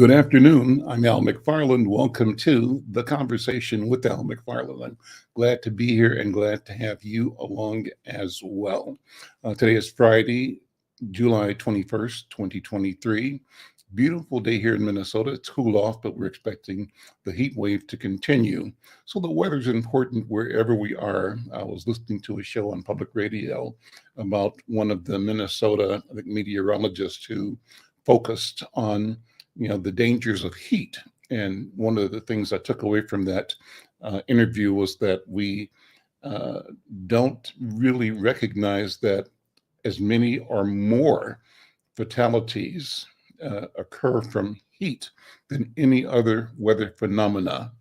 Good afternoon. I'm Al McFarlane. Welcome to The Conversation with Al McFarlane. I'm glad to be here and glad to have you along as well. Today is Friday, July 21st, 2023. Beautiful day here in Minnesota. It's cooled off, but we're expecting the heat wave to continue. So the weather's important wherever we are. I was listening to a show on public radio about one of the Minnesota, I think, meteorologists who focused on the dangers of heat. And one of the things I took away from that interview was that we don't really recognize that as many or more fatalities occur from heat than any other weather phenomena.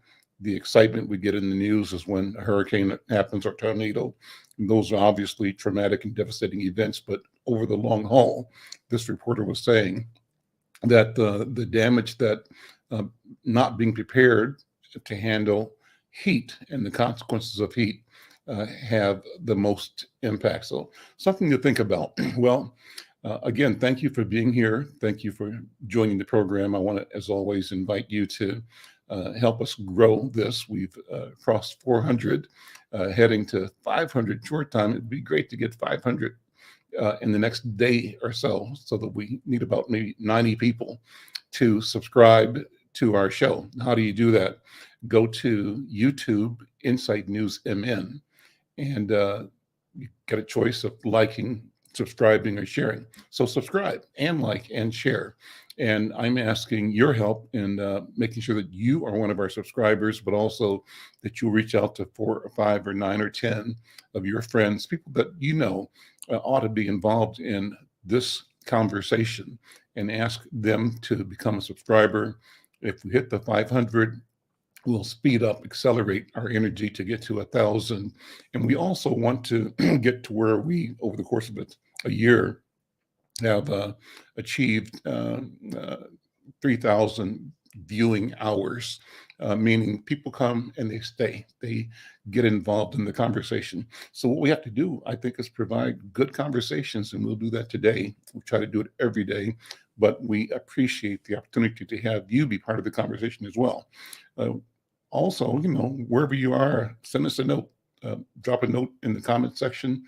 The excitement we get in the news is when a hurricane happens or tornado. And those are obviously traumatic and devastating events, but over the long haul, this reporter was saying that the damage that not being prepared to handle heat and the consequences of heat have the most impact. So something to think about. Well, again, thank you for being here. Thank you for joining the program. I want to, as always, invite you to help us grow this. We've crossed 400, heading to 500 short time. It'd be great to get 500 in the next day or so that we need about maybe 90 people to subscribe to our show. How do you do that? Go to YouTube, Insight News MN, and you get a choice of liking, subscribing, or sharing. So subscribe and like and share. And I'm asking your help in making sure that you are one of our subscribers, but also that you'll reach out to 4 or 5 or 9 or 10 of your friends, people that you know ought to be involved in this conversation, and ask them to become a subscriber. If we hit the 500, we'll speed up, accelerate our energy to get to 1,000. And we also want to get to where we, over the course of a year, have achieved 3,000 viewing hours, meaning people come and they stay. They get involved in the conversation. So what we have to do, I think, is provide good conversations, and we'll do that today. We try to do it every day, but we appreciate the opportunity to have you be part of the conversation as well. Also, wherever you are, send us a note. Drop a note in the comment section.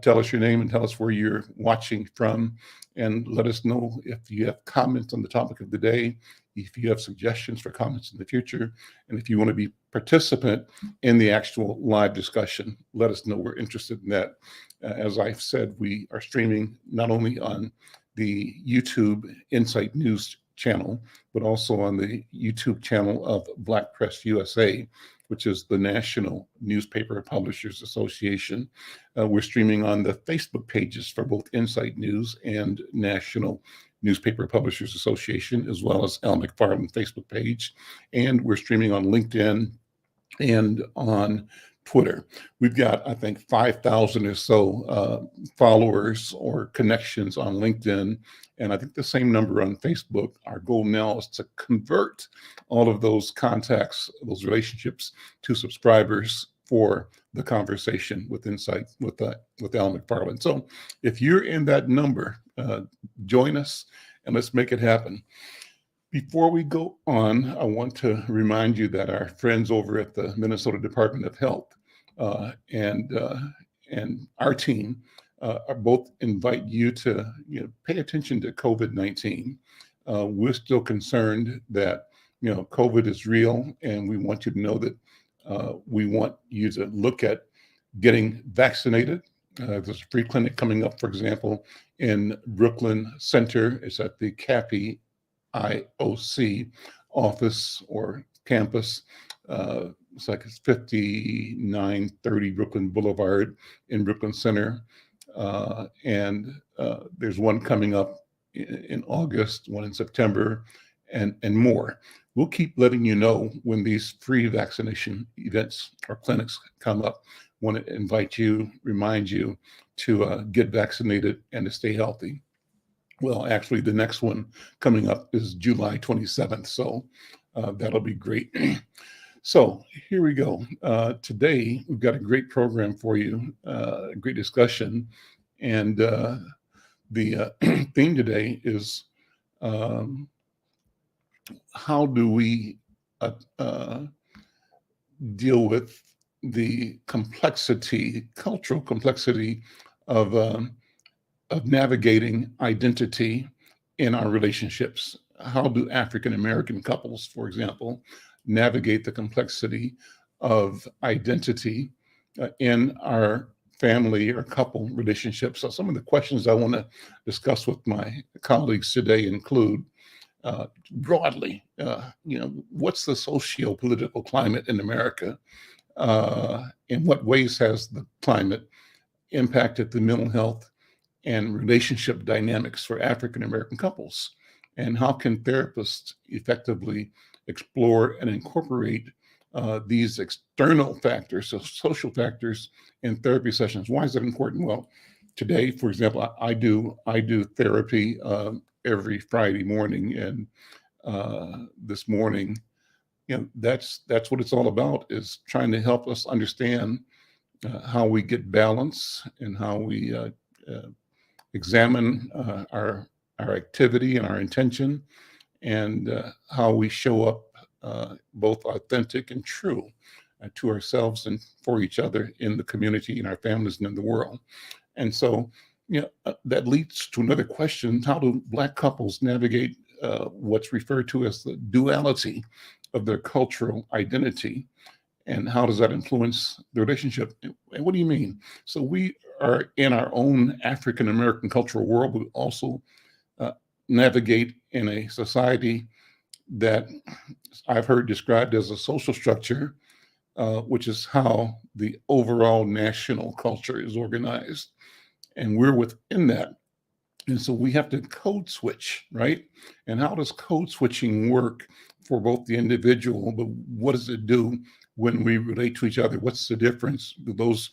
Tell us your name and tell us where you're watching from, and let us know if you have comments on the topic of the day, if you have suggestions for comments in the future, and if you want to be participant in the actual live discussion. Let us know. We're interested in that. As I've said, we are streaming not only on the YouTube Insight News channel, but also on the YouTube channel of Black Press USA, which is the National Newspaper Publishers Association. We're streaming on the Facebook pages for both Insight News and National Newspaper Publishers Association, as well as Al McFarlane Facebook page. And we're streaming on LinkedIn and on Twitter. We've got, I think, 5,000 or so followers or connections on LinkedIn, and I think the same number on Facebook. Our goal now is to convert all of those contacts, those relationships, to subscribers for the conversation with Insight with Al McFarlane. So if you're in that number, join us and let's make it happen. Before we go on, I want to remind you that our friends over at the Minnesota Department of Health and our team both invite you to pay attention to COVID-19. We're still concerned that COVID is real, and we want you to know that we want you to look at getting vaccinated. There's a free clinic coming up, for example, in Brooklyn Center. It's at the CAPI IOC office or campus. It's like it's 5930 Brooklyn Boulevard in Brooklyn Center. And there's one coming up in August, one in September, and more. We'll keep letting you know when these free vaccination events or clinics come up. Want to invite you, remind you to get vaccinated and to stay healthy. Well, actually, the next one coming up is July 27th, so that'll be great. So here we go. Today, we've got a great program for you, a great discussion, and the theme today is how do we uh, uh, deal with the complexity, cultural complexity of navigating identity in our relationships? How do African American couples, for example, navigate the complexity of identity in our family or couple relationships? So, some of the questions I want to discuss with my colleagues today include broadly, what's the socio-political climate in America? In what ways has the climate impacted the mental health and relationship dynamics for African American couples? And how can therapists effectively explore and incorporate these external factors, so social factors, in therapy sessions? Why is that important? Well, today, for example, I do therapy every Friday morning, and this morning, that's what it's all about, is trying to help us understand how we get balance and how we examine our activity and our intention, and how we show up both authentic and true to ourselves and for each other in the community, in our families, and in the world. And so, that leads to another question: how do Black couples navigate what's referred to as the duality of their cultural identity? And how does that influence the relationship? And what do you mean? So we are in our own African American cultural world, but also uh, navigate in a society that I've heard described as a social structure, which is how the overall national culture is organized. And we're within that. And so we have to code switch, right? And how does code switching work for both the individual, but what does it do when we relate to each other? What's the difference? Do those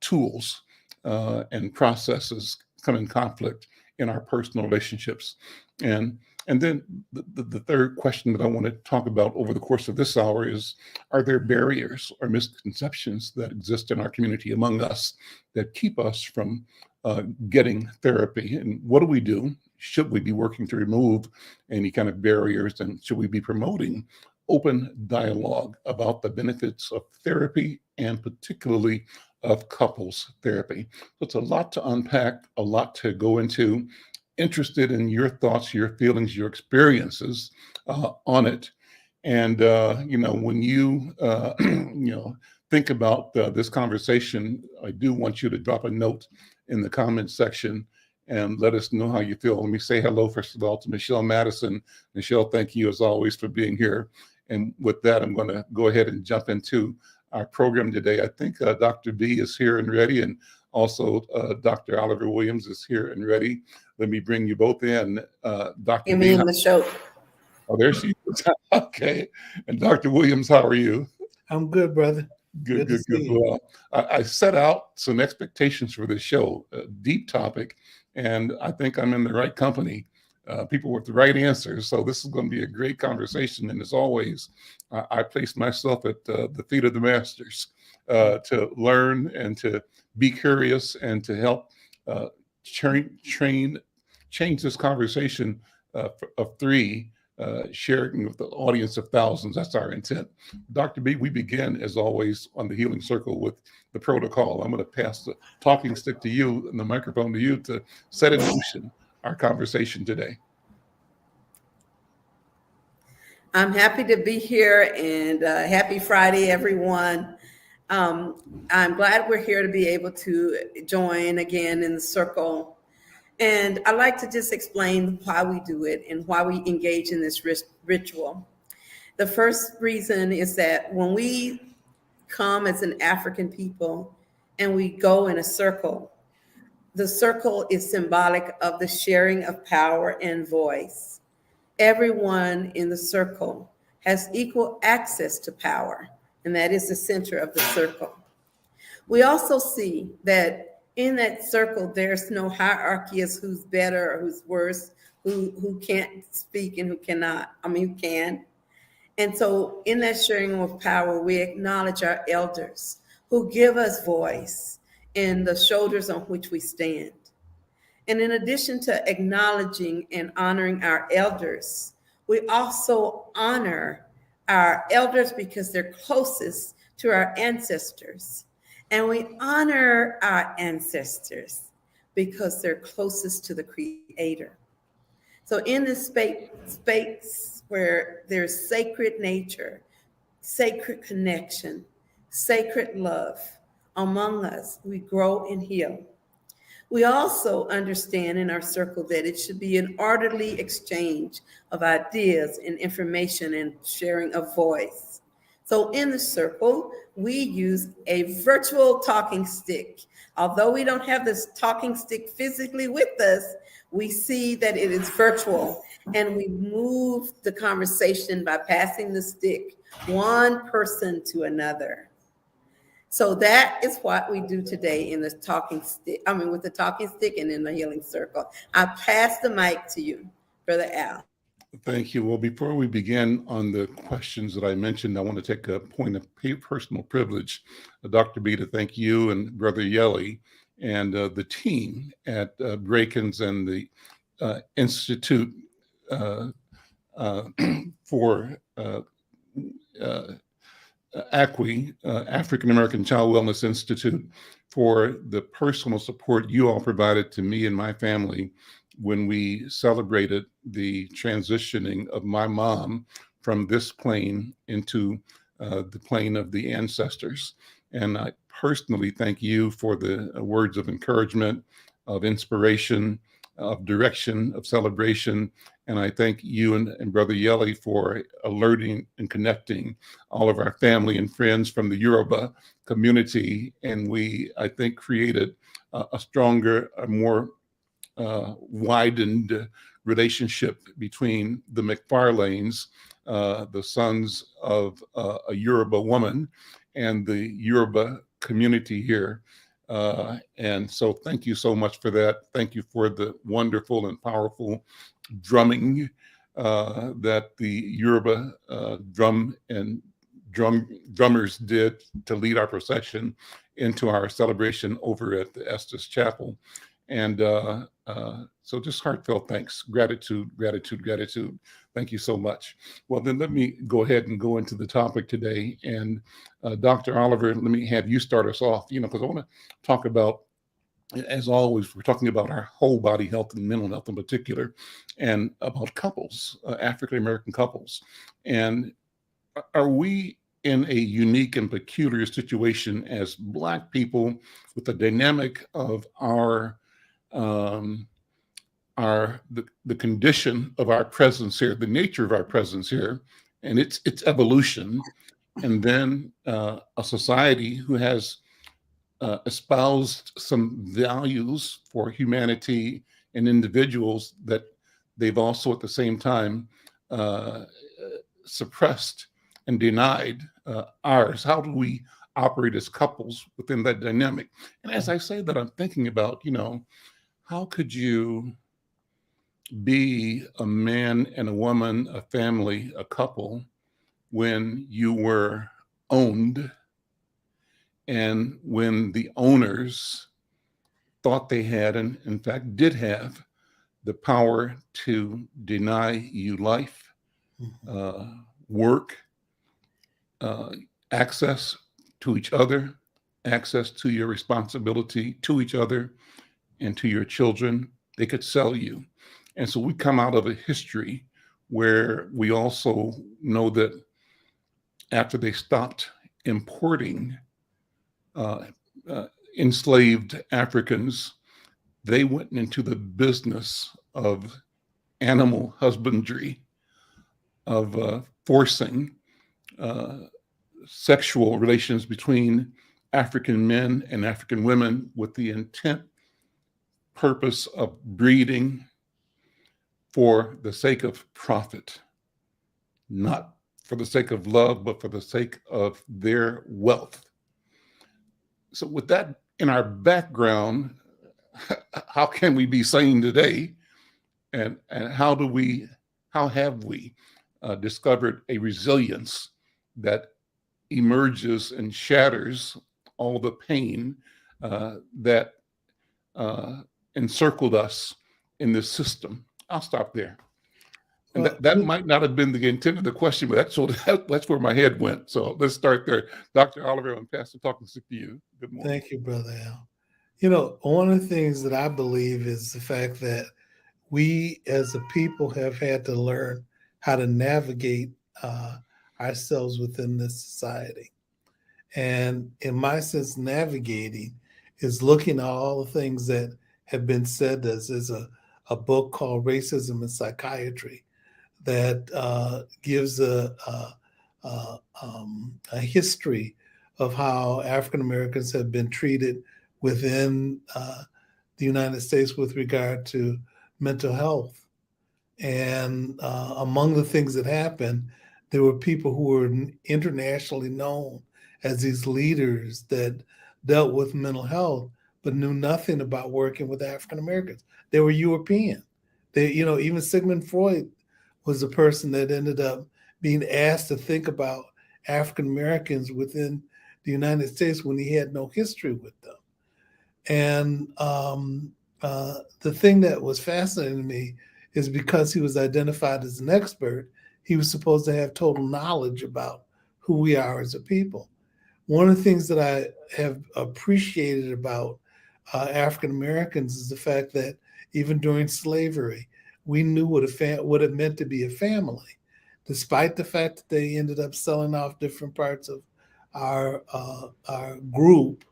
tools and processes come in conflict in our personal relationships? And then the third question that I want to talk about over the course of this hour is, are there barriers or misconceptions that exist in our community among us that keep us from getting therapy? And what do we do? Should we be working to remove any kind of barriers? And should we be promoting open dialogue about the benefits of therapy, and particularly of couples therapy? So it's a lot to unpack, a lot to go into. Interested in your thoughts, your feelings, your experiences on it. And when you think about this conversation, I do want you to drop a note in the comments section and let us know how you feel. Let me say hello, first of all, to Michelle Madison. Michelle, thank you as always for being here. And with that, I'm going to go ahead and jump into our program today. I think Dr. B is here and ready, and also Dr. Oliver Williams is here and ready. Let me bring you both in. Dr. B. In the show. Oh, there she is. Okay. And Dr. Williams, how are you? I'm good, brother. Good. Well, I set out some expectations for this show, a deep topic, and I think I'm in the right company, people with the right answers. So this is going to be a great conversation. And as always, I place myself at the feet of the masters to learn and to be curious and to help change this conversation of three, sharing with the audience of thousands. That's our intent. Dr. B, we begin, as always, on the Healing Circle with the protocol. I'm going to pass the talking stick to you and the microphone to you to set in motion our conversation today. I'm happy to be here, and happy Friday, everyone. I'm glad we're here to be able to join again in the circle. And I'd like to just explain why we do it and why we engage in this ritual. The first reason is that when we come as an African people and we go in a circle, the circle is symbolic of the sharing of power and voice. Everyone in the circle has equal access to power, and that is the center of the circle. We also see that in that circle, there's no hierarchy as who's better or who's worse, who can't speak and who cannot. Who can. And so in that sharing of power, we acknowledge our elders who give us voice and the shoulders on which we stand. And in addition to acknowledging and honoring our elders, We also honor our elders because they're closest to our ancestors. And we honor our ancestors because they're closest to the Creator. So in this space where there's sacred nature, sacred connection, sacred love among us, we grow and heal. We also understand in our circle that it should be an orderly exchange of ideas and information and sharing of voice. So in the circle, we use a virtual talking stick. Although we don't have this talking stick physically with us, we see that it is virtual, and we move the conversation by passing the stick one person to another. So that is what we do today in the talking stick. I mean, with the talking stick and in the healing circle. I pass the mic to you, Brother Al. Thank you. Well, before we begin on the questions that I mentioned, I want to take a point of personal privilege, Dr. B, to thank you and Brother Yelly and the team at Brakens and the Institute for ACWI, African American Child Wellness Institute, for the personal support you all provided to me and my family when we celebrated the transitioning of my mom from this plane into the plane of the ancestors. And I personally thank you for the words of encouragement, of inspiration, of direction, of celebration. And I thank you and Brother Yelly for alerting and connecting all of our family and friends from the Yoruba community. And we, I think, created a stronger, a more widened relationship between the McFarlanes, the sons of a Yoruba woman, and the Yoruba community here. And so thank you so much for that. Thank you for the wonderful and powerful drumming that the Yoruba drummers did to lead our procession into our celebration over at the Estes Chapel. And so just heartfelt thanks, gratitude. Thank you so much. Well, then let me go ahead and go into the topic today. And Dr. Oliver, let me have you start us off, because I want to talk about, as always, we're talking about our whole body health and mental health in particular, and about couples, African-American couples. And are we in a unique and peculiar situation as Black people with the dynamic of the condition of our presence here, the nature of our presence here, and its evolution, and then a society who has espoused some values for humanity and individuals that they've also at the same time suppressed and denied ours. How do we operate as couples within that dynamic? And as I say that, I'm thinking about, how could you be a man and a woman, a family, a couple, when you were owned and when the owners thought they had, and in fact did have, the power to deny you life, work, access to each other, access to your responsibility to each other and to your children? They could sell you. And so we come out of a history where we also know that after they stopped importing enslaved Africans, they went into the business of animal husbandry, of forcing sexual relations between African men and African women with the intent, purpose of breeding for the sake of profit, not for the sake of love, but for the sake of their wealth. So with that in our background, how can we be sane today? And how have we discovered a resilience that emerges and shatters all the pain that encircled us in this system? I'll stop there. And Well, that might not have been the intent of the question, but that's where my head went. So let's start there. Dr. Oliver, I'm passing talking to you. Good morning. thank you, Brother Al. One of the things that I believe is the fact that we as a people have had to learn how to navigate uh, ourselves within this society. And in my sense, navigating is looking at all the things that have been said. There's a book called Racism in Psychiatry that gives a history of how African Americans have been treated within the United States with regard to mental health. And among the things that happened, there were people who were internationally known as these leaders that dealt with mental health, but knew nothing about working with African Americans. They were European. Even Sigmund Freud was the person that ended up being asked to think about African Americans within the United States when he had no history with them. And the thing that was fascinating to me is because he was identified as an expert, he was supposed to have total knowledge about who we are as a people. One of the things that I have appreciated about African Americans is the fact that even during slavery, we knew what it meant to be a family, despite the fact that they ended up selling off different parts of our group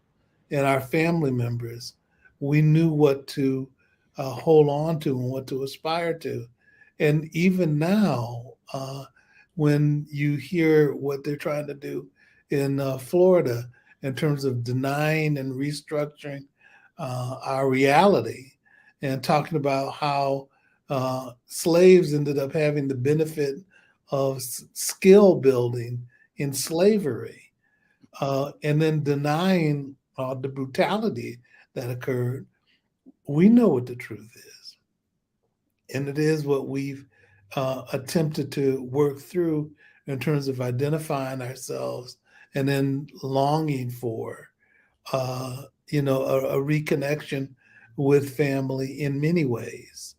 and our family members. We knew what to hold on to and what to aspire to. And even now, when you hear what they're trying to do in Florida in terms of denying and restructuring our reality and talking about how slaves ended up having the benefit of skill building in slavery, and then denying the brutality that occurred, we know what the truth is. And it is what we've attempted to work through in terms of identifying ourselves and then longing for, a reconnection with family in many ways.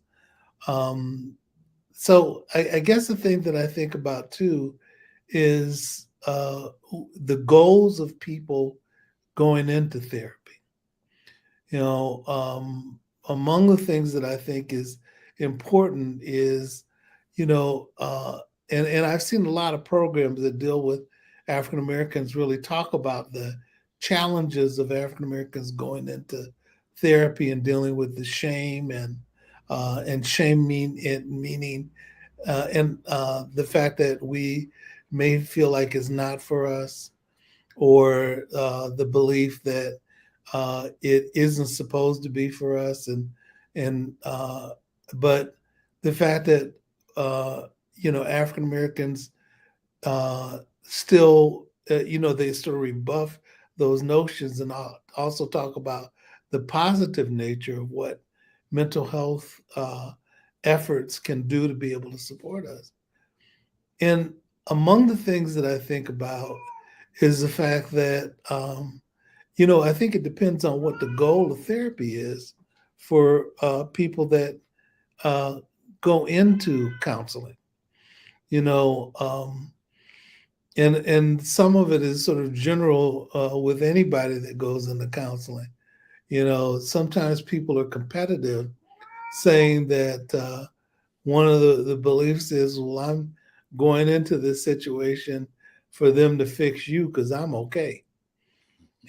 So I guess the thing that I think about too is the goals of people going into therapy. Among the things that I think is important is, and I've seen a lot of programs that deal with African Americans really talk about the challenges of African Americans going into therapy and dealing with the shame and shame meaning and the fact that we may feel like it's not for us, or the belief that it isn't supposed to be for us, and but the fact that African Americans still they still rebuff those notions and also talk about the positive nature of what mental health efforts can do to be able to support us. And among the things that I think about is the fact that I think it depends on what the goal of therapy is for people that go into counseling. You know, and some of it is sort of general with anybody that goes into counseling. Sometimes people are competitive, saying that one of the beliefs is, well, I'm going into this situation for them to fix you because I'm okay.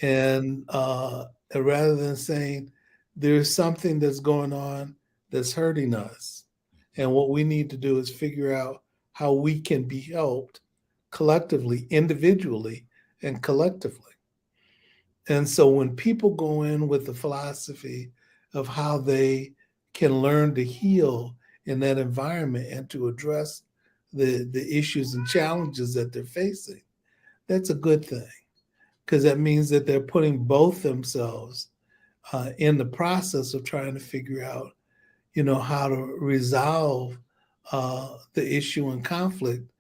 And rather than saying there's something that's going on that's hurting us, and what we need to do is figure out how we can be helped collectively, individually, and collectively. And so when people go in with the philosophy of how they can learn to heal in that environment and to address the issues and challenges that they're facing, that's a good thing, because that means that they're putting both themselves in the process of trying to figure out, how to resolve the issue and conflict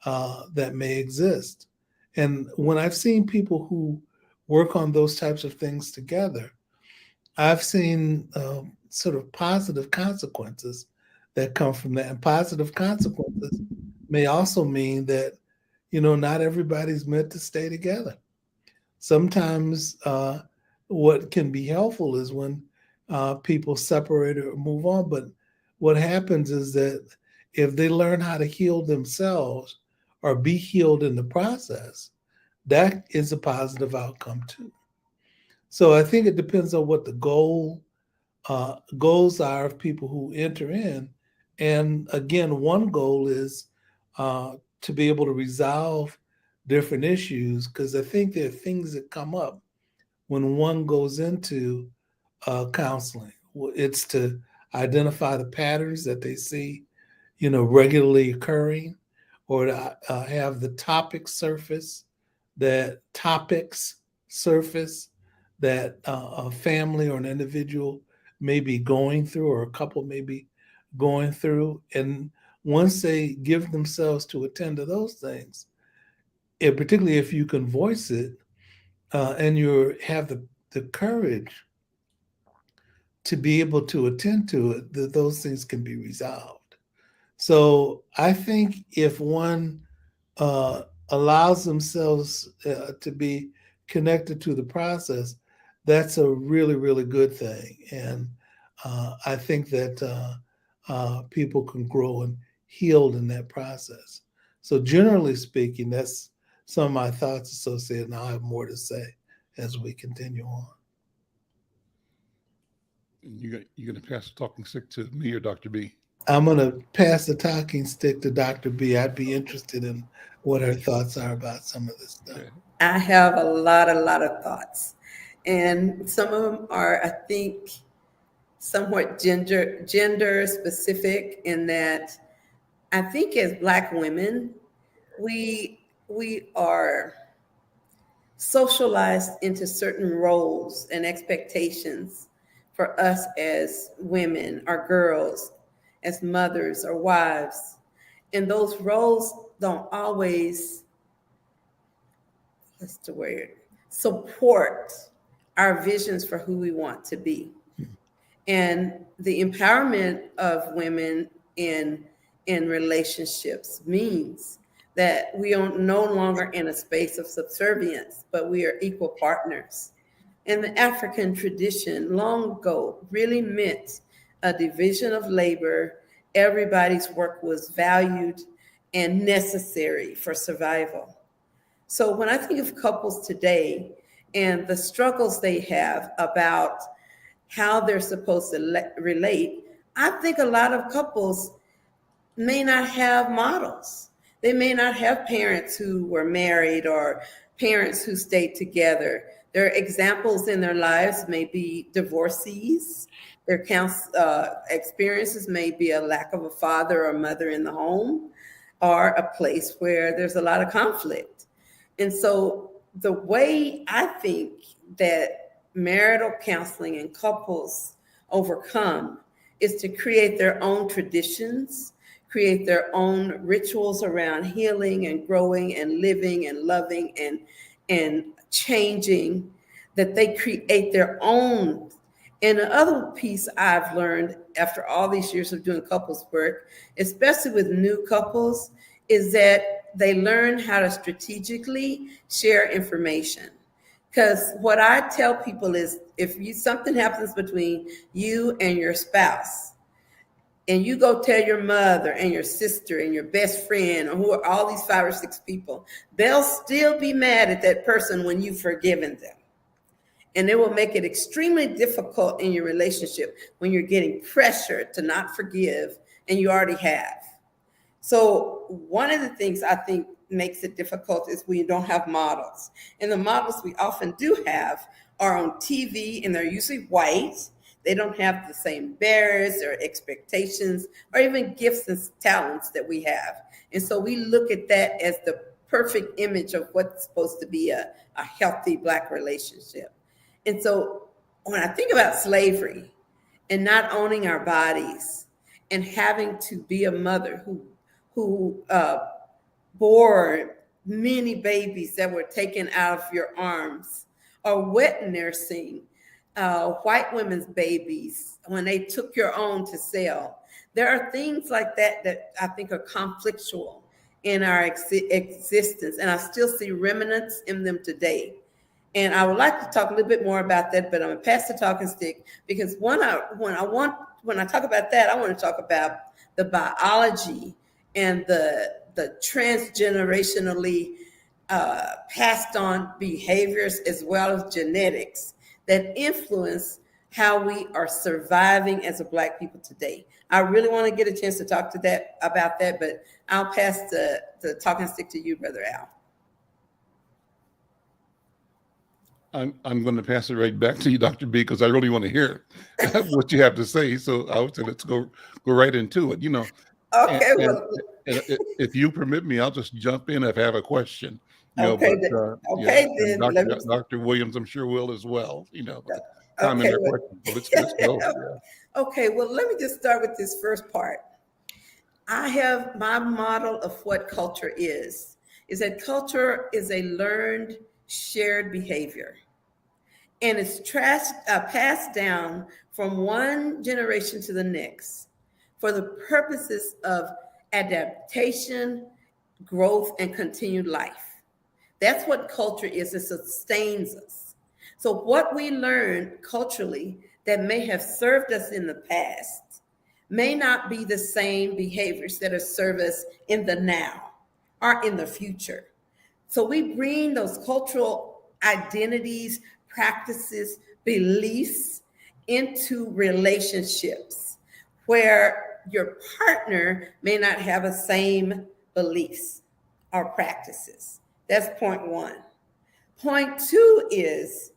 that may exist. And when I've seen people who work on those types of things together, I've seen sort of positive consequences that come from that. And positive consequences may also mean that, not everybody's meant to stay together. Sometimes what can be helpful is when people separate or move on. But what happens is that if they learn how to heal themselves or be healed in the process, that is a positive outcome too. So I think it depends on what the goals are of people who enter in. And again, one goal is to be able to resolve different issues, because I think there are things that come up when one goes into counseling. It's to identify the patterns that they see, regularly occurring, or to have the topics surface that a family or an individual may be going through, or a couple may be going through. And once they give themselves to attend to those things, and particularly if you can voice it, and you have the courage to be able to attend to it, that those things can be resolved. So I think if one allows themselves to be connected to the process, that's a really, really good thing. And I think that people can grow and heal in that process. So generally speaking, that's some of my thoughts associated, and I'll have more to say as we continue on. You're going to pass the talking stick to me or Dr. B? I'm going to pass the talking stick to Dr. B. I'd be interested in what her thoughts are about some of this stuff. Okay. I have a lot of thoughts. And some of them are, I think, somewhat gender specific, in that I think as Black women, we are socialized into certain roles and expectations for us as women or girls, as mothers or wives. And those roles don't always, what's the word, support our visions for who we want to be. And the empowerment of women in relationships means that we are no longer in a space of subservience, but we are equal partners. And the African tradition long ago really meant a division of labor. Everybody's work was valued and necessary for survival. So when I think of couples today and the struggles they have about how they're supposed to relate, I think a lot of couples may not have models. They may not have parents who were married or parents who stayed together. Their examples in their lives may be divorcees. Their experiences may be a lack of a father or mother in the home, or a place where there's a lot of conflict. And so the way I think that marital counseling and couples overcome is to create their own traditions, create their own rituals around healing and growing and living and loving and changing, that they create their own. And the other piece I've learned after all these years of doing couples work, especially with new couples, is that they learn how to strategically share information. Because what I tell people is, if something happens between you and your spouse, and you go tell your mother and your sister and your best friend, or who are all these 5 or 6 people, they'll still be mad at that person when you've forgiven them. And it will make it extremely difficult in your relationship when you're getting pressured to not forgive and you already have. So one of the things I think makes it difficult is when you don't have models. And the models we often do have are on TV, and they're usually white. They don't have the same barriers or expectations or even gifts and talents that we have. And so we look at that as the perfect image of what's supposed to be a healthy Black relationship. And so when I think about slavery and not owning our bodies and having to be a mother who bore many babies that were taken out of your arms, or wet nursing white women's babies when they took your own to sell, There are things like that that I think are conflictual in our existence, and I still see remnants in them today. And I would like to talk a little bit more about that, but I'm gonna pass the talking stick, because when I talk about that, I want to talk about the biology and the transgenerationally passed on behaviors as well as genetics that influence how we are surviving as a Black people today. I really want to get a chance to talk about that, but I'll pass the talking stick to you, Brother Al. I'm going to pass it right back to you, Dr. B, because I really want to hear what you have to say. So I would say let's go right into it. Okay, and if you permit me, I'll just jump in if I have a question. okay, And Dr. Williams, I'm sure will as well. Comment or question. So let's go. Yeah. Okay, well, let me just start with this first part. I have my model of what culture is that culture is a learned, shared behavior. And it's passed down from one generation to the next for the purposes of adaptation, growth, and continued life. That's what culture is. It sustains us. So what we learn culturally that may have served us in the past may not be the same behaviors that have served us in the now or in the future. So we bring those cultural identities, practices, beliefs into relationships where your partner may not have the same beliefs or practices. That's point one. Point two is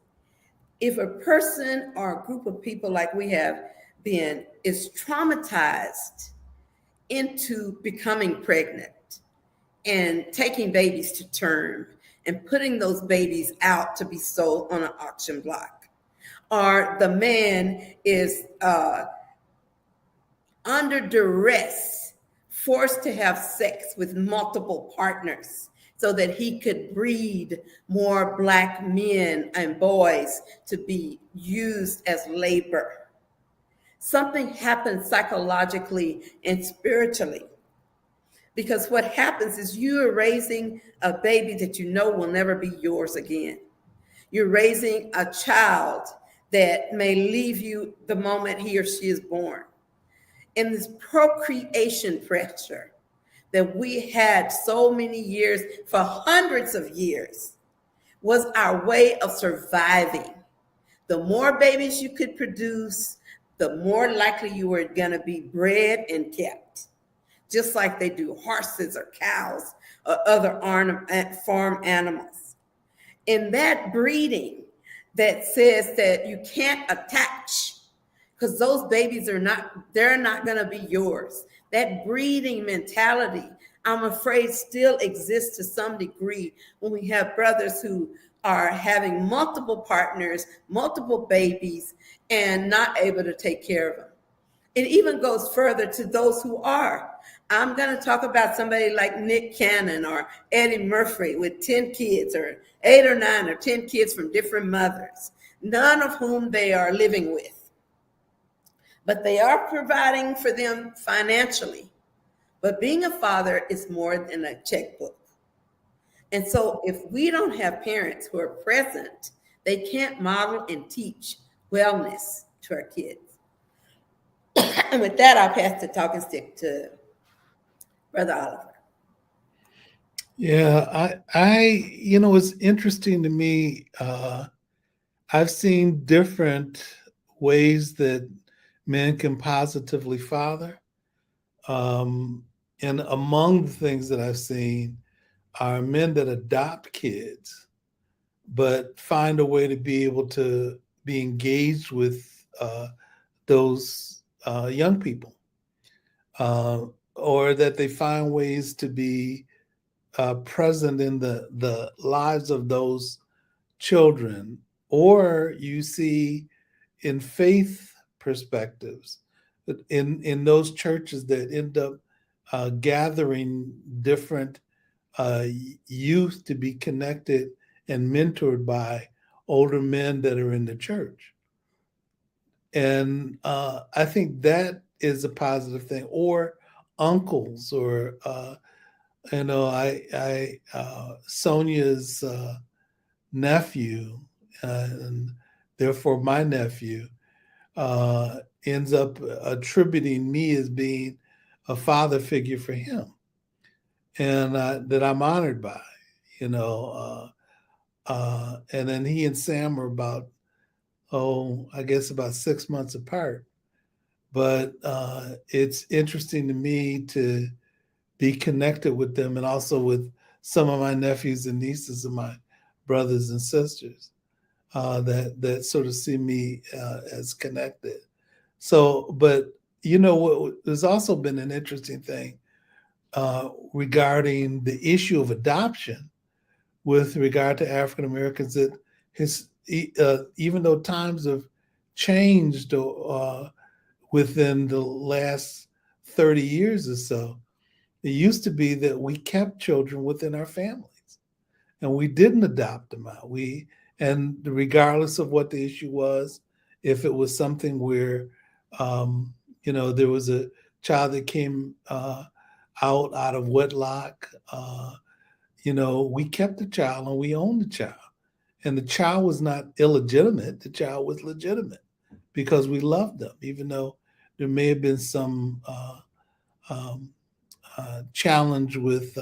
if a person or a group of people like we have been is traumatized into becoming pregnant and taking babies to term and putting those babies out to be sold on an auction block, or the man is under duress, forced to have sex with multiple partners so that he could breed more Black men and boys to be used as labor. Something happens psychologically and spiritually. Because what happens is you are raising a baby that you know will never be yours again. You're raising a child that may leave you the moment he or she is born. And this procreation pressure that we had so many years, for hundreds of years, was our way of surviving. The more babies you could produce, the more likely you were going to be bred and kept, just like they do horses or cows or other farm animals. In that breeding that says that you can't attach because those babies they're not going to be yours. That breeding mentality, I'm afraid, still exists to some degree when we have brothers who are having multiple partners, multiple babies, and not able to take care of them. It even goes further to those who are. I'm going to talk about somebody like Nick Cannon or Eddie Murphy with 10 kids or 8 or 9 or 10 kids from different mothers, none of whom they are living with. But they are providing for them financially. But being a father is more than a checkbook. And so if we don't have parents who are present, they can't model and teach wellness to our kids. And with that, I'll pass the talking stick to Brother Oliver. Yeah, it's interesting to me. I've seen different ways that men can positively father. And among the things that I've seen are men that adopt kids, but find a way to be able to be engaged with those young people, or that they find ways to be present in the lives of those children. Or you see in faith perspectives, in those churches that end up gathering different youth to be connected and mentored by older men that are in the church. And I think that is a positive thing, or uncles, or Sonia's nephew, and therefore my nephew, ends up attributing me as being a father figure for him, and that I'm honored by, and then he and Sam are about, I guess about 6 months apart. But it's interesting to me to be connected with them, and also with some of my nephews and nieces and my brothers and sisters that sort of see me as connected. So, but there's also been an interesting thing regarding the issue of adoption with regard to African Americans, that even though times have changed within the last 30 years or so, it used to be that we kept children within our families and we didn't adopt them out. And regardless of what the issue was, if it was something where, there was a child that came out of wedlock, we kept the child and we owned the child. And the child was not illegitimate. The child was legitimate because we loved them, even though there may have been some challenge with,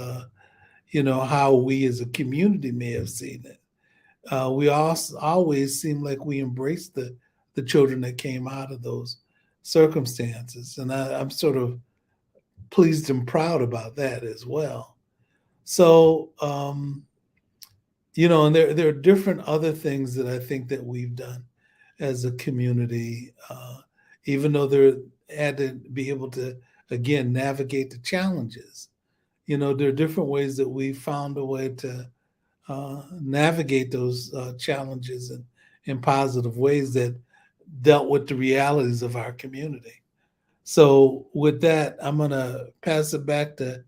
how we as a community may have seen it. We always seemed like we embraced the children that came out of those circumstances. And I'm sort of pleased and proud about that as well. So, and there are different other things that I think that we've done as a community, even though there had to be able to, again, navigate the challenges. There are different ways that we found a way to navigate those challenges in positive ways that dealt with the realities of our community. So with that, I'm going to pass it back to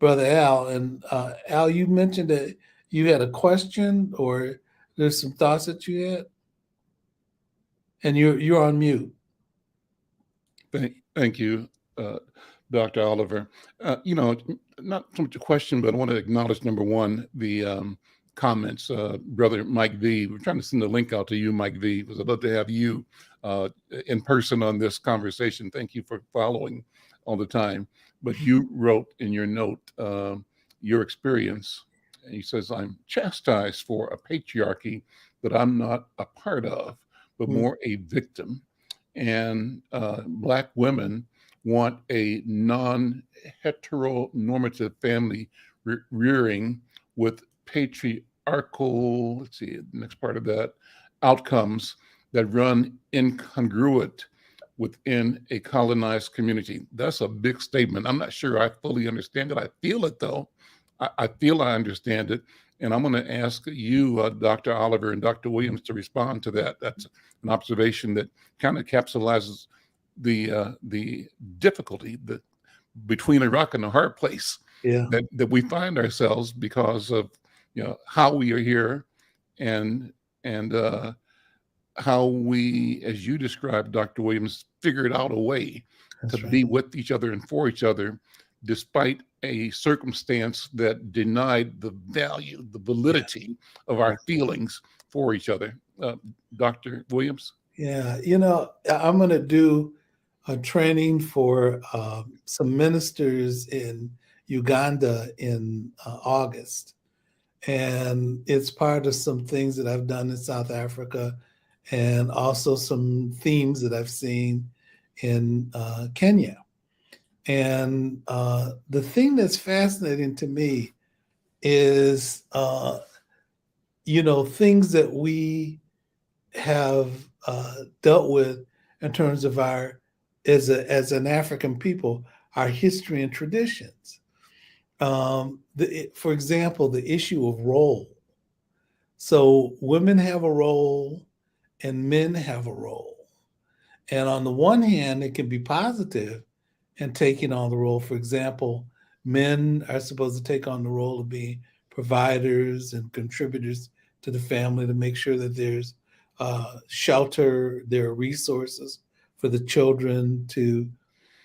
Brother Al. And Al, you mentioned that you had a question, or there's some thoughts that you had, and you're on mute. Thank you, Dr. Oliver. Not so much a question, but I want to acknowledge, number one, the comments. Brother Mike V, we're trying to send a link out to you, Mike V, because I'd love to have you in person on this conversation. Thank you for following all the time. But you wrote in your note your experience. And he says, I'm chastised for a patriarchy that I'm not a part of, but more a victim. And Black women want a non-heteronormative family rearing with patriarchal, let's see, the next part of that, outcomes that run incongruent within a colonized community. That's a big statement. I'm not sure I fully understand it. I feel it, though. I feel I understand it. And I'm going to ask you, Dr. Oliver and Dr. Williams, to respond to that. That's an observation that kind of capsulizes the difficulty that between a rock and a hard place that we find ourselves because of how we are here and how we, as you described, Dr. Williams, figured out a way to be with each other and for each other, despite a circumstance that denied the value, the validity of our feelings for each other. Dr. Williams? Yeah, I'm going to do a training for some ministers in Uganda in August. And it's part of some things that I've done in South Africa, and also some themes that I've seen in Kenya. And the thing that's fascinating to me is, things that we have dealt with in terms of as an African people, our history and traditions. For example, the issue of role. So women have a role and men have a role. And on the one hand, it can be positive in taking on the role. For example, men are supposed to take on the role of being providers and contributors to the family to make sure that there's shelter, there are resources for the children to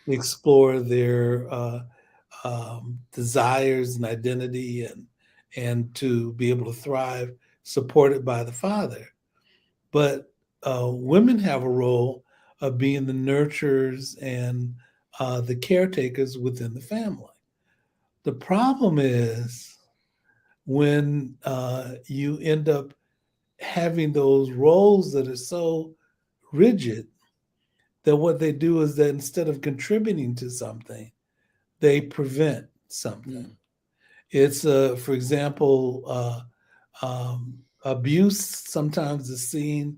explore their desires and identity, and to be able to thrive, supported by the father. But women have a role of being the nurturers and the caretakers within the family. The problem is when you end up having those roles that are so rigid that what they do is that instead of contributing to something, they prevent something. Mm. It's, for example, abuse sometimes is seen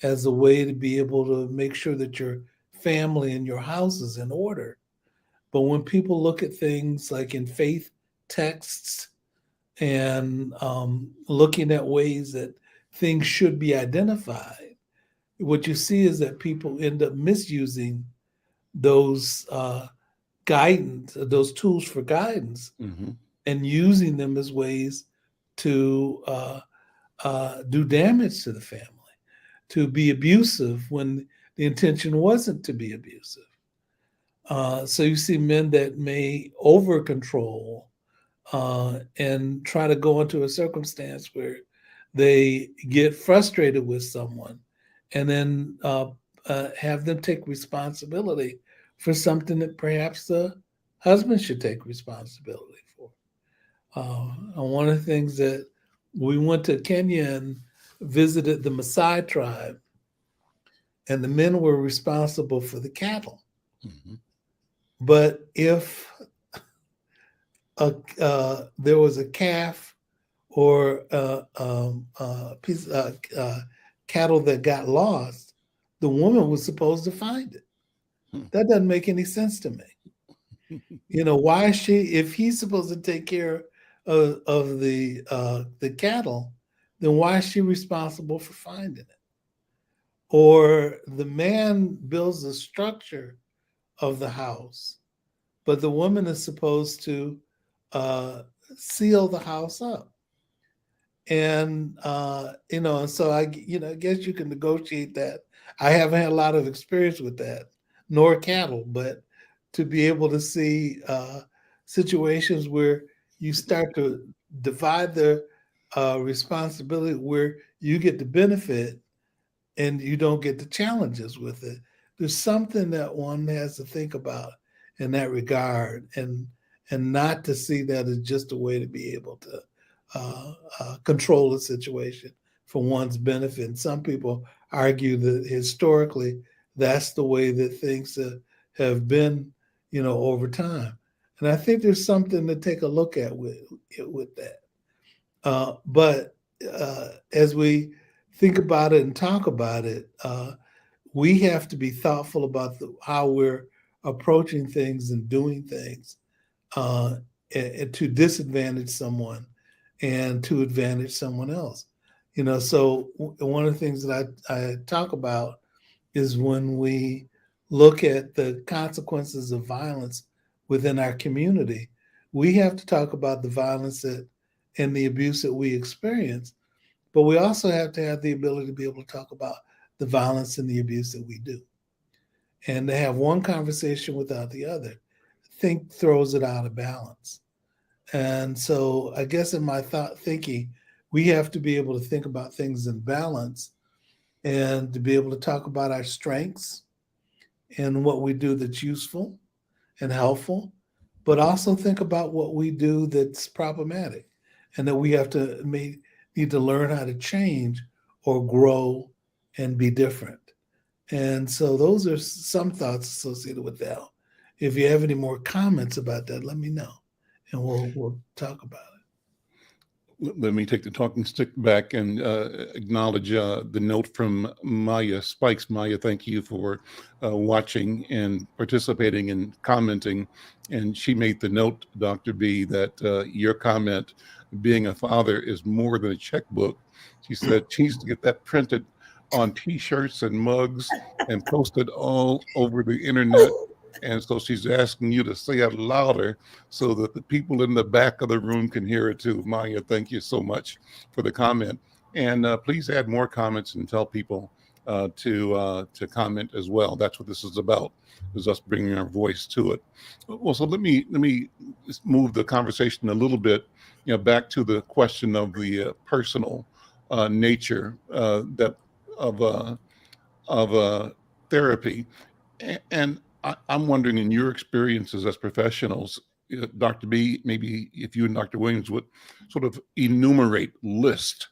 as a way to be able to make sure that your family and your house is in order. But when people look at things like in faith texts and looking at ways that things should be identified, what you see is that people end up misusing those guidance, those tools for guidance, Mm-hmm. and using them as ways to do damage to the family, to be abusive when the intention wasn't to be abusive. So you see men that may over control and try to go into a circumstance where they get frustrated with someone and then have them take responsibility for something that perhaps the husband should take responsibility for. And one of the things that we went to Kenya and visited the Maasai tribe, and the men were responsible for the cattle. Mm-hmm. But if there was a calf or a piece cattle that got lost, the woman was supposed to find it. That doesn't make any sense to me. Why is she? If he's supposed to take care of the cattle, then why is she responsible for finding it? Or the man builds the structure of the house, but the woman is supposed to seal the house up. And so I guess you can negotiate that. I haven't had a lot of experience with that, nor cattle, but to be able to see situations where you start to divide the responsibility, where you get the benefit and you don't get the challenges with it. There's something that one has to think about in that regard, and not to see that as just a way to be able to control the situation for one's benefit. And some people argue that historically that's the way that things have been, over time. And I think there's something to take a look at with that. But as we think about it and talk about it, we have to be thoughtful about how we're approaching things and doing things to disadvantage someone and to advantage someone else. So one of the things that I talk about is when we look at the consequences of violence within our community, we have to talk about the violence and the abuse that we experience, but we also have to have the ability to be able to talk about the violence and the abuse that we do. And to have one conversation without the other, I think throws it out of balance. And so I guess in my thinking, we have to be able to think about things in balance and to be able to talk about our strengths and what we do that's useful and helpful, but also think about what we do that's problematic and that we have to need to learn how to change or grow and be different. And so those are some thoughts associated with that. If you have any more comments about that, let me know, and we'll talk about it. Let me take the talking stick back and acknowledge the note from Maya Spikes. Maya, thank you for watching and participating and commenting. And she made the note, Dr. B, that your comment, being a father, is more than a checkbook. She said she needs to get that printed on T-shirts and mugs and posted all over the internet. And so she's asking you to say it louder so that the people in the back of the room can hear it too. Maya, thank you so much for the comment. And please add more comments and tell people to comment as well. That's what this is about, is us bringing our voice to it. Well, so let me move the conversation a little bit, back to the question of the personal nature that of therapy. And I'm wondering, in your experiences as professionals, Dr. B, maybe if you and Dr. Williams would sort of list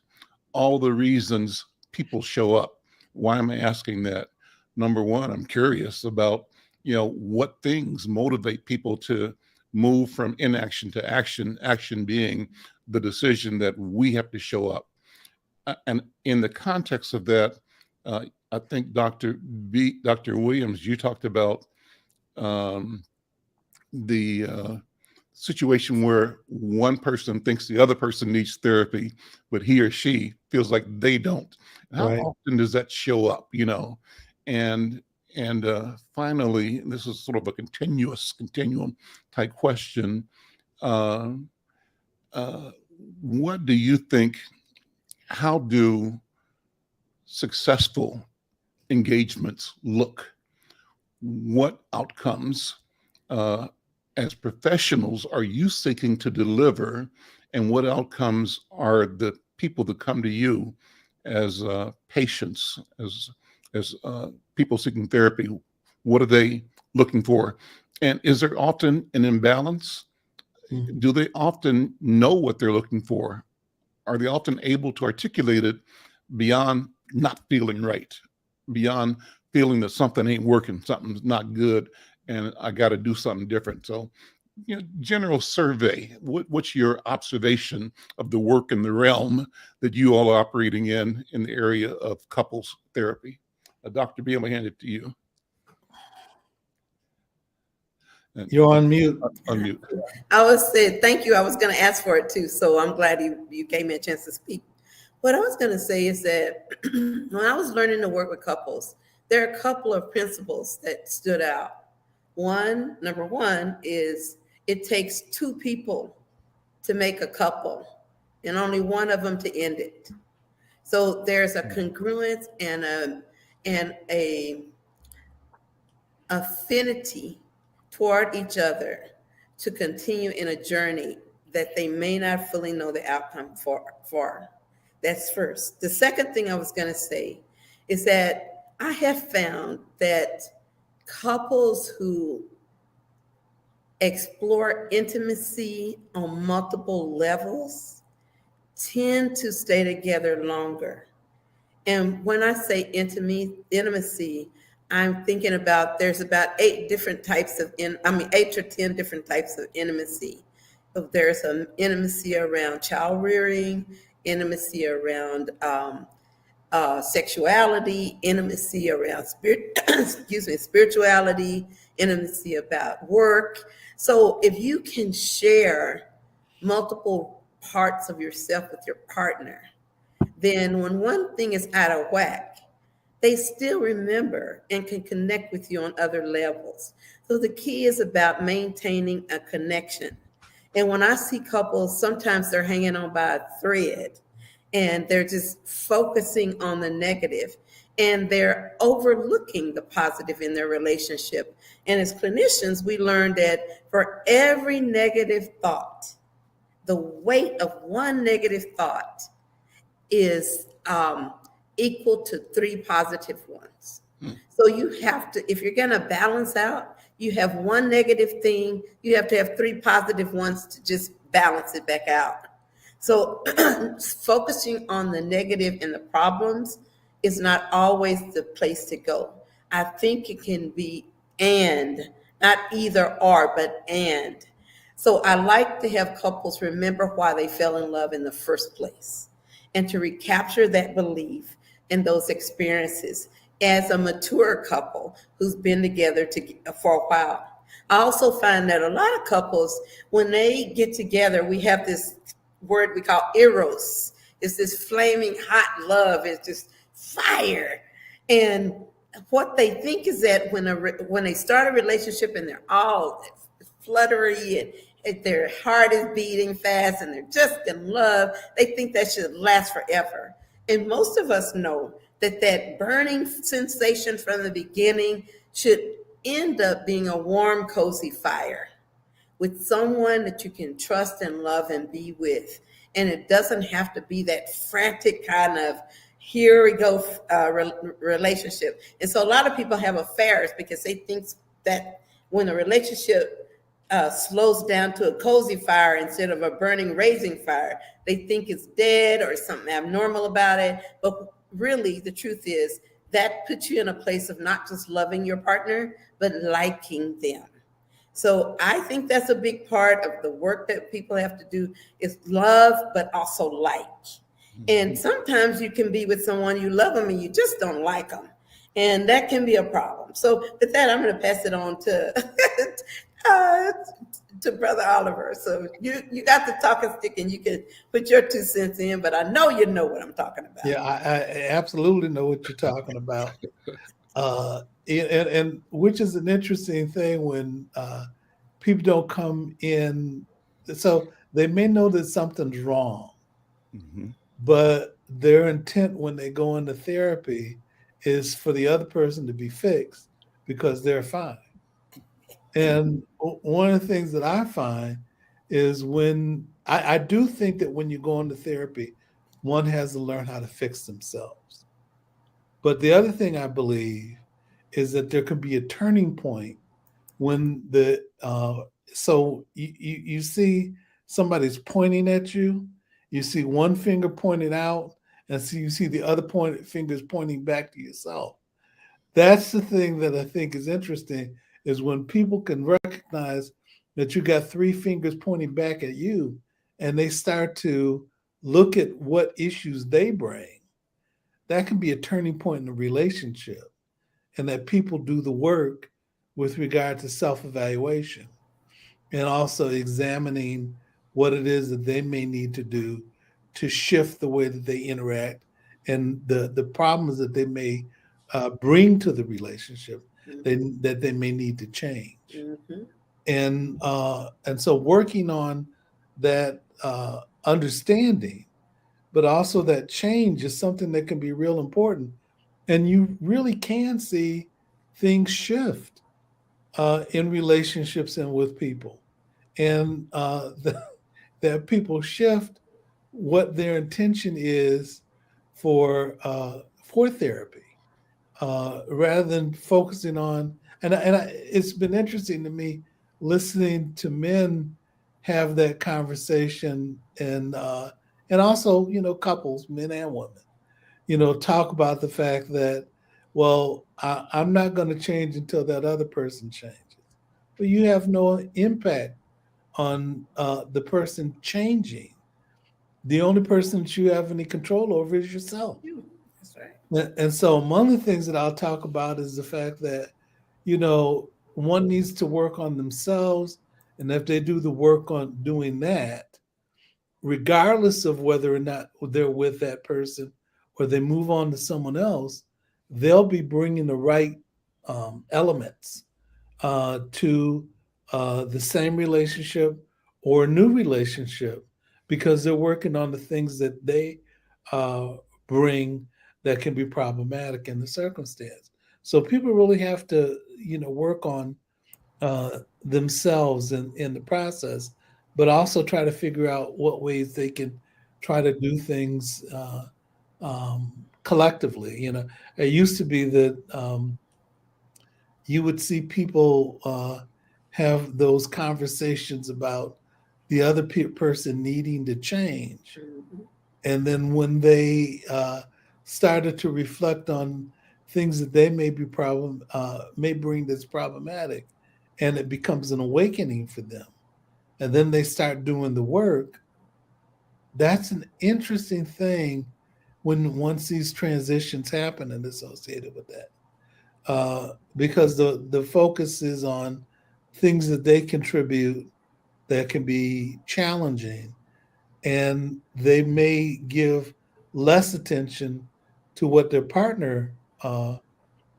all the reasons people show up. Why am I asking that? Number one, I'm curious about, what things motivate people to move from inaction to action, action being the decision that we have to show up. And in the context of that, I think Dr. Williams, you talked about the situation where one person thinks the other person needs therapy, but he or she feels like they don't. How Right. often does that show up? And finally, this is sort of a continuum type question. What do you think? How do successful engagements look? What outcomes as professionals are you seeking to deliver, and what outcomes are the people that come to you as patients, as people seeking therapy? What are they looking for? And is there often an imbalance? Mhm. Do they often know what they're looking for? Are they often able to articulate it beyond not feeling right, beyond feeling that something ain't working, something's not good, and I got to do something different? So, general survey, what's your observation of the work in the realm that you all are operating in the area of couples therapy? Dr. B, I'm going to hand it to you. And You're on mute. unmute. I was saying, thank you. I was going to ask for it too. So I'm glad you gave me a chance to speak. What I was going to say is that when I was learning to work with couples, there are a couple of principles that stood out. Number one is it takes two people to make a couple and only one of them to end it. So there's a congruence and a affinity toward each other to continue in a journey that they may not fully know the outcome for. That's first. The second thing I was going to say is that I have found that couples who explore intimacy on multiple levels tend to stay together longer. And when I say intimacy, I'm thinking about there's about 8 different types of 8 or 10 different types of intimacy. There's an intimacy around child rearing, intimacy around sexuality, intimacy around spirituality, intimacy about work. So if you can share multiple parts of yourself with your partner, then when one thing is out of whack, they still remember and can connect with you on other levels. So the key is about maintaining a connection. And when I see couples, sometimes they're hanging on by a thread and they're just focusing on the negative and they're overlooking the positive in their relationship. And as clinicians, we learned that for every negative thought, the weight of one negative thought is equal to 3 positive ones. So you have to, if you're going to balance out, you have one negative thing, you have to have 3 positive ones to just balance it back out. So focusing on the negative and the problems is not always the place to go. I think it can be and, not either or, but and. So I like to have couples remember why they fell in love in the first place and to recapture that belief and those experiences as a mature couple who's been together for a while. I also find that a lot of couples, when they get together, we have this word we call eros. It's this flaming hot love. It's just fire. And what they think is that when they start a relationship and they're all fluttery and their heart is beating fast and they're just in love, they think that should last forever. And most of us know that burning sensation from the beginning should end up being a warm, cozy fire with someone that you can trust and love and be with. And it doesn't have to be that frantic kind of here we go relationship. And so a lot of people have affairs because they think that when a relationship slows down to a cozy fire instead of a burning, raging fire, they think it's dead or something abnormal about it. But really, the truth is that puts you in a place of not just loving your partner, but liking them. So I think that's a big part of the work that people have to do is love, but also like. And sometimes you can be with someone, you love them and you just don't like them. And that can be a problem. So with that, I'm going to pass it on to Brother Oliver. So you got the talking stick and you can put your 2 cents in, but I know you know what I'm talking about. Yeah, I absolutely know what you're talking about. And which is an interesting thing when people don't come in. So they may know that something's wrong, but their intent when they go into therapy is for the other person to be fixed because they're fine. And one of the things that I find is when I do think that when you go into therapy, one has to learn how to fix themselves. But the other thing I believe is that there could be a turning point when so you see somebody's pointing at you, you see one finger pointed out, and so you see the other fingers pointing back to yourself. That's the thing that I think is interesting is when people can recognize that you got 3 fingers pointing back at you and they start to look at what issues they bring, that can be a turning point in the relationship. And that people do the work with regard to self-evaluation and also examining what it is that they may need to do to shift the way that they interact and the problems that they may bring to the relationship that they may need to change. And so working on that understanding, but also that change is something that can be real important. And you really can see things shift in relationships and with people. And that people shift what their intention is for therapy, rather than focusing on. It's been interesting to me listening to men have that conversation, and also couples, men and women, talk about the fact that, well, I'm not going to change until that other person changes. But you have no impact on the person changing. The only person that you have any control over is yourself. That's right. And so one of the things that I'll talk about is the fact that, one needs to work on themselves. And if they do the work on doing that, regardless of whether or not they're with that person or they move on to someone else, they'll be bringing the right elements to the same relationship or a new relationship because they're working on the things that they bring that can be problematic in the circumstance. So people really have to, work on themselves in the process, but also try to figure out what ways they can try to do things collectively. It used to be that you would see people have those conversations about the other person needing to change. And then when they started to reflect on things that they may bring that's problematic, and it becomes an awakening for them, and then they start doing the work, that's an interesting thing once these transitions happen and associated with that. Because the focus is on things that they contribute that can be challenging, and they may give less attention to what their partner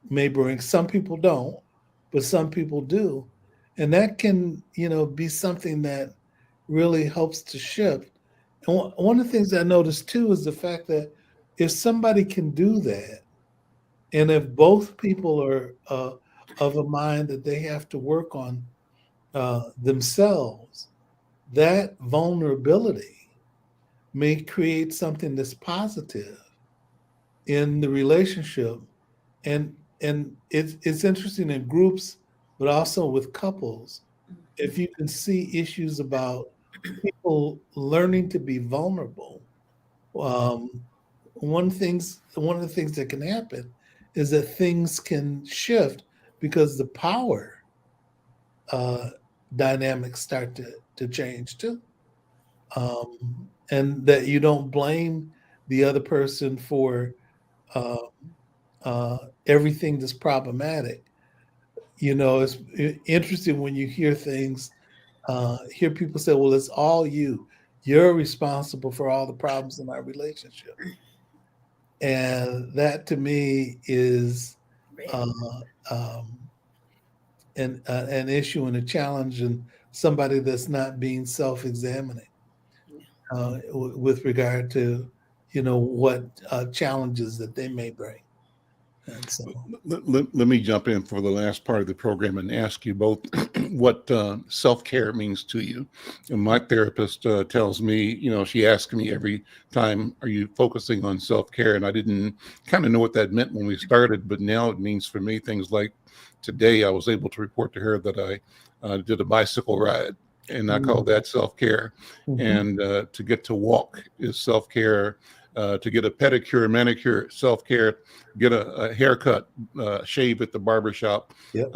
may bring. Some people don't, but some people do. And that can, be something that really helps to shift. And one of the things I noticed too is the fact that if somebody can do that, And if both people are of a mind that they have to work on themselves, that vulnerability may create something that's positive in the relationship. And it's interesting in groups, but also with couples. If you can see issues about people learning to be vulnerable, um, one of the things that can happen is that things can shift because the power uh, dynamics start to change too, and that you don't blame the other person for uh, everything that's problematic. It's interesting when you hear things, hear people say, well, it's all you. You're responsible for all the problems in our relationship. And that to me is uh, um, an issue and a challenge, and somebody that's not being self-examining with regard to, what challenges that they may bring. And so, Let me jump in for the last part of the program and ask you both what self-care means to you. And my therapist tells me, she asks me every time, are you focusing on self-care? And I didn't kind of know what that meant when we started, but now it means for me things like today I was able to report to her that I did a bicycle ride, and I call that self-care. And to get to walk is self-care. To get a pedicure, manicure, self-care, get a haircut, shave at the barbershop. yep.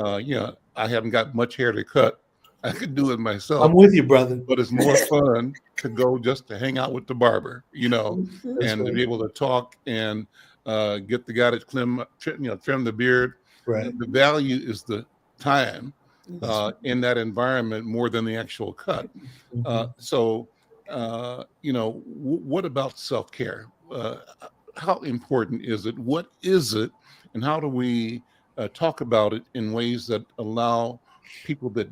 I haven't got much hair to cut. I could do it myself, I'm with you, brother. but it's more fun to go just to hang out with the barber, That's and to right. be able to talk and get the guy to trim the beard. Right. The value is the time That's in that environment more than the actual cut. So, what about self-care? How important is it? What is it? And how do we talk about it in ways that allow people that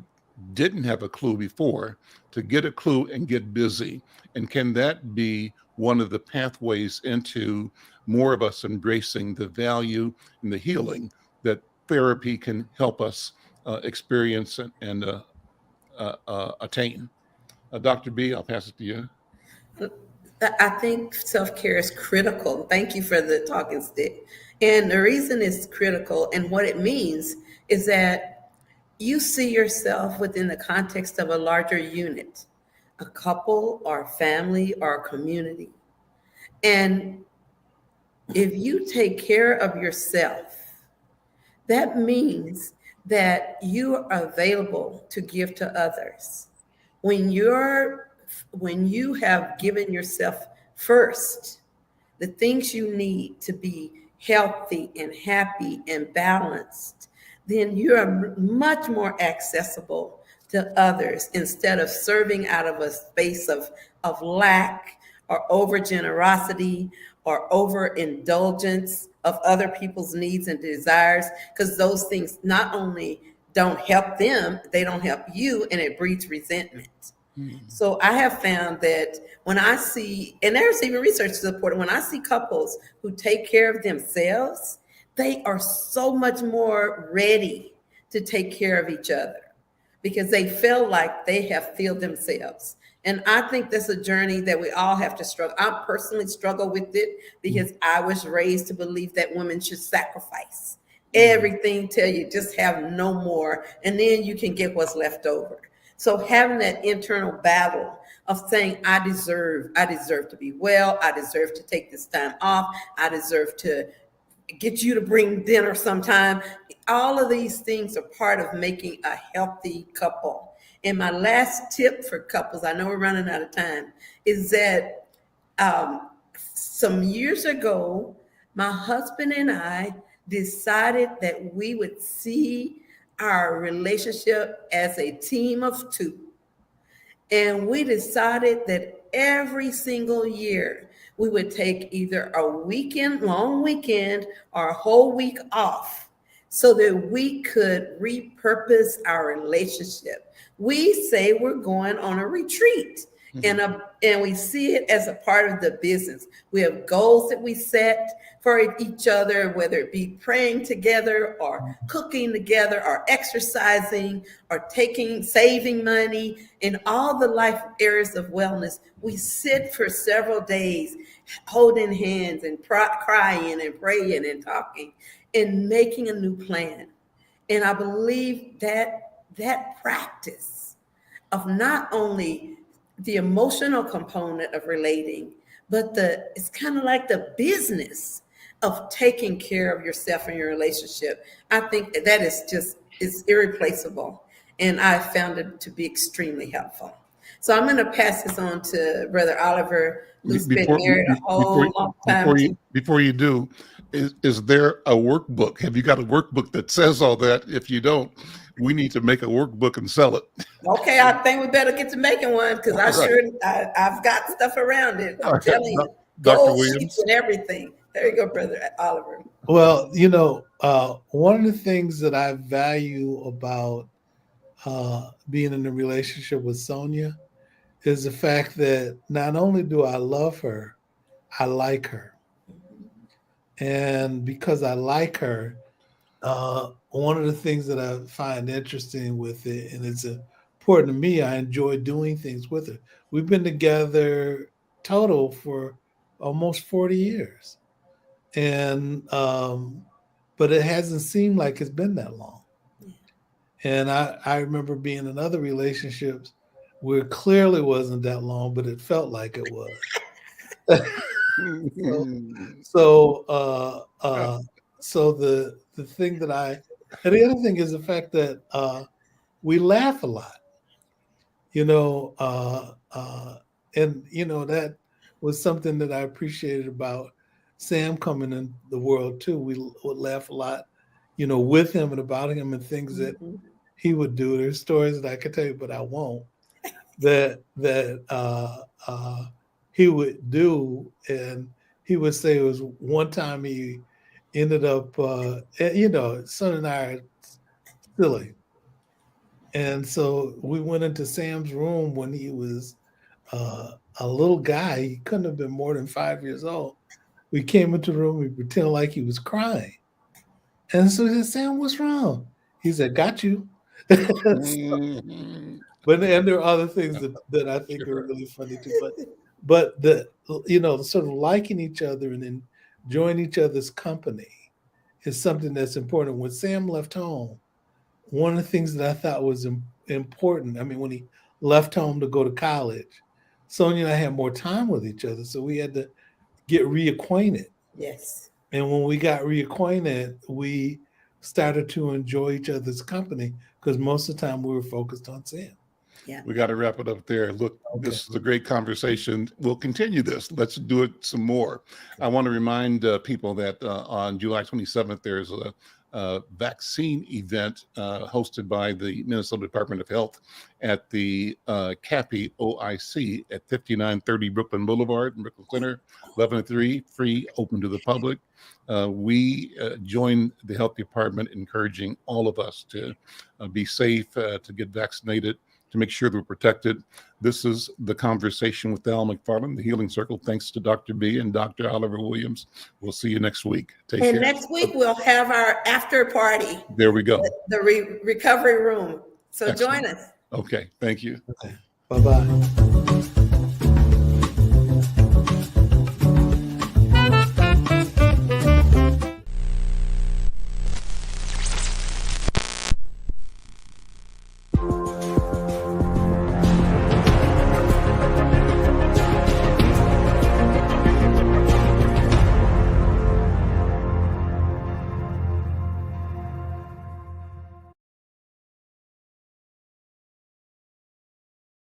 didn't have a clue before to get a clue and get busy? And can that be one of the pathways into more of us embracing the value and the healing that therapy can help us experience and attain? Dr. B, I'll pass it to you. I think self-care is critical. Thank you for the talking stick. And the reason it's critical and what it means is that you see yourself within the context of a larger unit, a couple or a family or a community. And if you take care of yourself, that means that you are available to give to others. When you have given yourself first, the things you need to be healthy and happy and balanced, then you are much more accessible to others instead of serving out of a space of lack or over generosity or overindulgence of other people's needs and desires, because those things not only don't help them, they don't help you, and it breeds resentment. So I have found that when I see, and there's even research to support it, when I see couples who take care of themselves, they are so much more ready to take care of each other because they feel like they have filled themselves. And I think that's a journey that we all have to struggle. I personally struggle with it because I was raised to believe that women should sacrifice everything till you just have no more, and then you can get what's left over. So having that internal battle of saying, I deserve to be well, I deserve to take this time off, I deserve to get you to bring dinner sometime. All of these things are part of making a healthy couple. And my last tip for couples, I know we're running out of time, is that some years ago, my husband and I decided that we would see our relationship as a team of two. And we decided that every single year we would take either a long weekend, or a whole week off so that we could repurpose our relationship. We say we're going on a retreat. And we see it as a part of the business. We have goals that we set for each other, whether it be praying together or cooking together or exercising or saving money in all the life areas of wellness. We sit for several days holding hands and crying and praying and talking and making a new plan. And I believe that practice of not only the emotional component of relating, but it's kind of like the business of taking care of yourself and your relationship. I think that is irreplaceable. And I found it to be extremely helpful. So I'm going to pass this on to Brother Oliver, who's been married a whole long time. Before you do, is there a workbook? Have you got a workbook that says all that? If you don't, we need to make a workbook and sell it. Okay, I think we better get to making one, because I've got stuff around it. I'm telling you, Dr. gold Williams sheets and everything. There you go, Brother Oliver. Well, one of the things that I value about being in a relationship with Sonia is the fact that not only do I love her, I like her. And because I like her, one of the things that I find interesting with it, and it's important to me, I enjoy doing things with her. We've been together total for almost 40 years. And, but it hasn't seemed like it's been that long. And I remember being in other relationships where it clearly wasn't that long, but it felt like it was. So the thing that and the other thing is the fact that we laugh a lot, and that was something that I appreciated about Sam coming in the world too. We would laugh a lot, with him and about him and things that he would do. There's stories that I could tell you, but I won't. That he would do, and he would say it was one time he ended up, son and I are silly. And so we went into Sam's room when he was a little guy. He couldn't have been more than 5 years old. We came into the room, we pretended like he was crying. And so he said, "Sam, what's wrong?" He said, "Got you." But and there are other things that I think are really funny too. But the sort of liking each other and enjoying each other's company is something that's important. When Sam left home, one of the things that I thought was important, when he left home to go to college, Sonia and I had more time with each other, so we had to get reacquainted. Yes. And when we got reacquainted, we started to enjoy each other's company because most of the time we were focused on Sam. Yeah. We got to wrap it up there. Look, This is a great conversation. We'll continue this. Let's do it some more. I want to remind people that on July 27th, there's a vaccine event hosted by the Minnesota Department of Health at the CAPI OIC at 5930 Brooklyn Boulevard in Brooklyn Center, 11 to 3, free, open to the public. We join the health department encouraging all of us to be safe, to get vaccinated, to make sure that we're protected. This is The Conversation with Al McFarlane, the Healing Circle. Thanks to Dr. B and Dr. Oliver Williams. We'll see you next week. Take care. Next week, we'll have our after party. There we go. The recovery room. So Excellent. Join us. Okay. Thank you. Okay. Bye-bye.